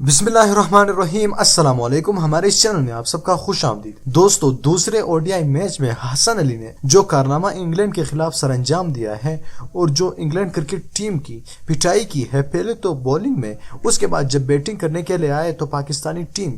बिस्मिल्लाहिर्रहमानिर्रहीम अस्सलाम वालेकुम। हमारे इस चैनल में आप सबका खुश आमदीद। दोस्तों, दूसरे ओडीआई मैच में हसन अली ने जो कारनामा इंग्लैंड के खिलाफ सरअंजाम दिया है और जो इंग्लैंड क्रिकेट टीम की पिटाई की है, पहले तो बॉलिंग में, उसके बाद जब बैटिंग करने के लिए आए तो पाकिस्तानी टीम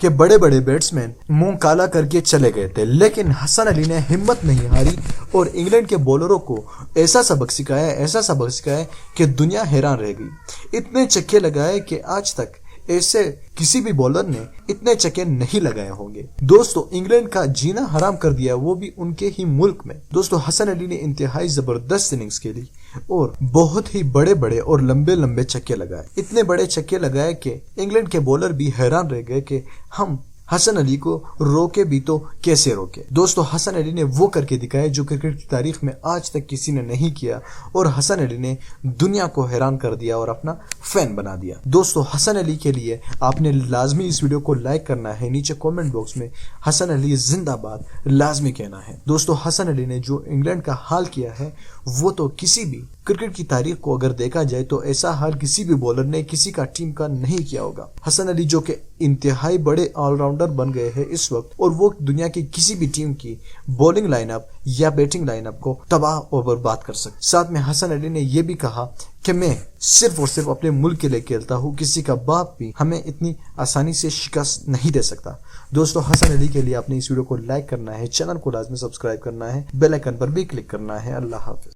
के बड़े बड़े बैट्समैन मुंह काला करके चले गए थे, लेकिन हसन अली ने हिम्मत नहीं हारी और इंग्लैंड के बॉलरों को ऐसा सबक सिखाया कि दुनिया हैरान रह गई। इतने छक्के लगाए कि आज तक ऐसे किसी भी बॉलर ने इतने छक्के नहीं लगाए होंगे। दोस्तों, इंग्लैंड का जीना हराम कर दिया, वो भी उनके ही मुल्क में। दोस्तों, हसन अली ने इंतहाई जबरदस्त इनिंग्स खेली और बहुत ही बड़े बड़े और लंबे लंबे छक्के लगाए। इतने बड़े छक्के लगाए कि इंग्लैंड के बॉलर भी हैरान रह गए कि हम हसन अली को रोके भी तो कैसे रोके। दोस्तों, हसन अली ने वो करके दिखाया जो क्रिकेट की तारीख में आज तक किसी ने नहीं किया और हसन अली ने दुनिया को हैरान कर दिया और अपना फैन बना दिया। दोस्तों, हसन अली के लिए आपने लाजमी इस वीडियो को लाइक करना है, नीचे कमेंट बॉक्स में हसन अली जिंदाबाद लाजमी कहना है। दोस्तों, हसन अली ने जो इंग्लैंड का हाल किया है वो तो किसी भी क्रिकेट की तारीख को अगर देखा जाए तो ऐसा हाल किसी भी बॉलर ने किसी का टीम का नहीं किया होगा। हसन अली जो कि इंतहाई बड़े ऑलराउंडर बन गए हैं इस वक्त, और वो दुनिया की किसी भी टीम की बॉलिंग लाइनअप या बैटिंग लाइनअप को तबाह और बर्बाद कर सकते। साथ में हसन अली ने यह भी कहा कि मैं सिर्फ और सिर्फ अपने मुल्क के लिए खेलता हूँ, किसी का बाप भी हमें इतनी आसानी से शिकस्त नहीं दे सकता। दोस्तों, हसन अली के लिए आपने इस वीडियो को लाइक करना है, चैनल को लाजमी सब्सक्राइब करना है, बेल आइकन पर भी क्लिक करना है। अल्लाह हाफिज।